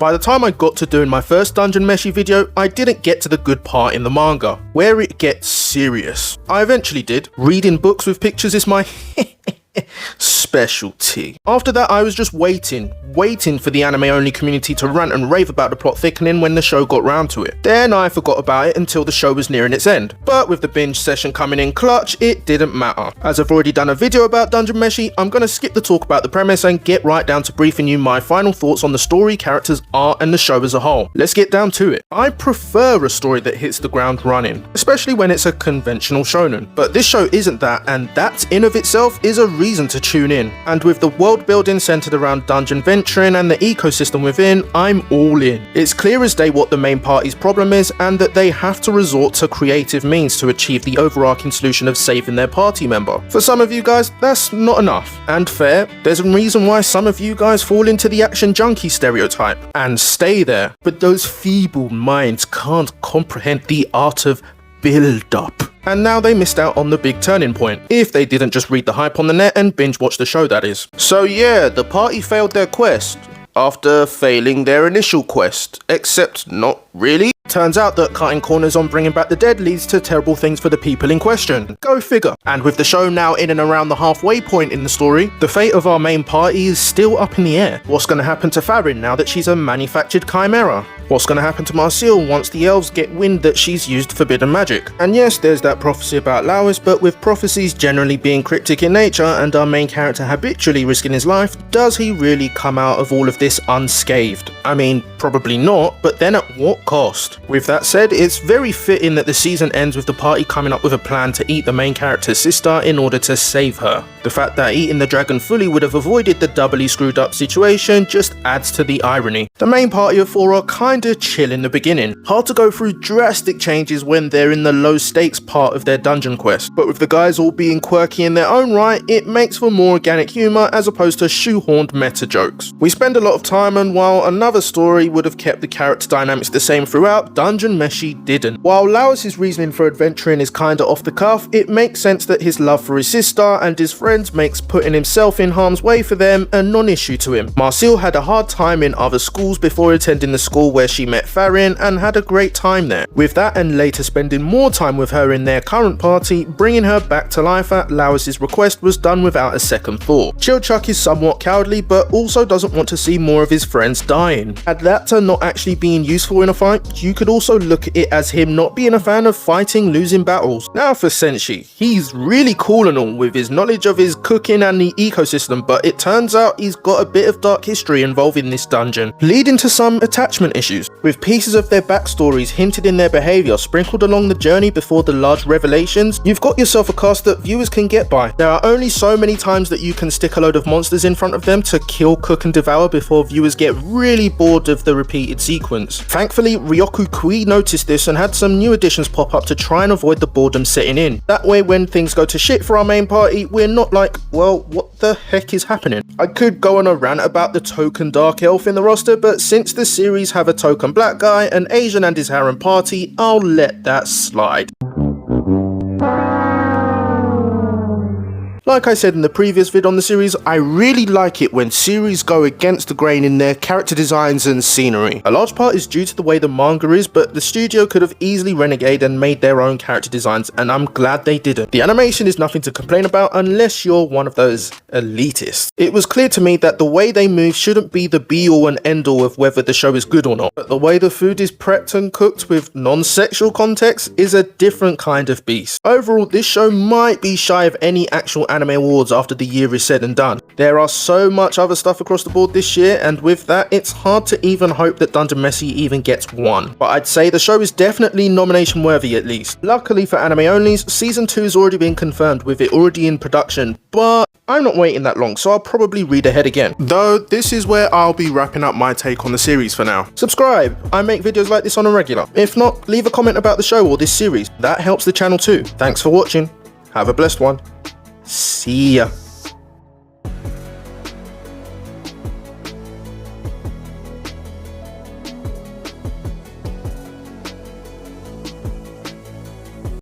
By the time I got to doing my first Dungeon Meshi video, I didn't get to the good part in the manga, where it gets serious. I eventually did. Reading books with pictures is my specialty. After that, I was just waiting for the anime only community to rant and rave about the plot thickening when the show got round to it. Then I forgot about it until the show was nearing its end. But with the binge session coming in clutch, it didn't matter. As I've already done a video about Dungeon Meshi, I'm gonna skip the talk about the premise and get right down to briefing you my final thoughts on the story, characters, art, and the show as a whole. Let's get down to it. I prefer a story that hits the ground running, especially when it's a conventional shonen. But this show isn't that, and that in of itself is a reason to tune in. And with the world building centered around dungeon venturing and the ecosystem within, I'm all in. It's clear as day what the main party's problem is, and that they have to resort to creative means to achieve the overarching solution of saving their party member. For some of you guys, that's not enough. And fair, there's a reason why some of you guys fall into the action junkie stereotype, and stay there. But those feeble minds can't comprehend the art of build-up. And now they missed out on the big turning point, if they didn't just read the hype on the net and binge watch the show, that is. So yeah, the party failed their quest, after failing their initial quest, except not really. Turns out that cutting corners on bringing back the dead leads to terrible things for the people in question. Go figure. And with the show now in and around the halfway point in the story, the fate of our main party is still up in the air. What's going to happen to Farron now that she's a manufactured chimera? What's going to happen to Marcille once the elves get wind that she's used forbidden magic? And yes, there's that prophecy about Lawis, but with prophecies generally being cryptic in nature and our main character habitually risking his life, does he really come out of all of this unscathed? I mean, probably not, but then at what cost? With that said, it's very fitting that the season ends with the party coming up with a plan to eat the main character's sister in order to save her. The fact that eating the dragon fully would have avoided the doubly screwed up situation just adds to the irony. The main party of four are kinda chill in the beginning, hard to go through drastic changes when they're in the low stakes part of their dungeon quest, but with the guys all being quirky in their own right, it makes for more organic humour as opposed to shoehorned meta jokes. We spend a lot of time, and while another story would have kept the character dynamics the same throughout, Dungeon Meshi didn't. While Lawis' reasoning for adventuring is kinda off the cuff, it makes sense that his love for his sister and his friends makes putting himself in harm's way for them a non-issue to him. Marcille had a hard time in other schools before attending the school where she met Farron and had a great time there. With that and later spending more time with her in their current party, bringing her back to life at Lawis' request was done without a second thought. Chillchuck is somewhat cowardly but also doesn't want to see more of his friends dying. Add that to not actually being useful in a fight, you could also look at it as him not being a fan of fighting losing battles. Now for Senshi, he's really cool and all with his knowledge of his cooking and the ecosystem, but it turns out he's got a bit of dark history involving this dungeon, leading to some attachment issues, with pieces of their backstories hinted in their behaviour sprinkled along the journey before the large revelations. You've got yourself a cast that viewers can get by. There are only so many times that you can stick a load of monsters in front of them to kill, cook and devour before viewers get really bored of the repeated sequence. Thankfully, Ryoku Kui noticed this and had some new additions pop up to try and avoid the boredom setting in. That way when things go to shit for our main party, we're not like, well, what the heck is happening? I could go on a rant about the token dark elf in the roster, but since the series have a token black guy, an Asian and his harem party, I'll let that slide. Like I said in the previous vid on the series, I really like it when series go against the grain in their character designs and scenery. A large part is due to the way the manga is, but the studio could have easily renegaded and made their own character designs, and I'm glad they didn't. The animation is nothing to complain about unless you're one of those elitists. It was clear to me that the way they move shouldn't be the be-all and end-all of whether the show is good or not, but the way the food is prepped and cooked with non-sexual context is a different kind of beast. Overall, this show might be shy of any actual anime awards after the year is said and done. There are so much other stuff across the board this year, and with that, it's hard to even hope that Dungeon Meshi even gets one. But I'd say the show is definitely nomination worthy at least. Luckily for anime onlys, season 2 has already been confirmed with it already in production, but I'm not waiting that long, so I'll probably read ahead again. Though this is where I'll be wrapping up my take on the series for now. Subscribe, I make videos like this on a regular. If not, leave a comment about the show or this series. That helps the channel too. Thanks for watching. Have a blessed one. See ya.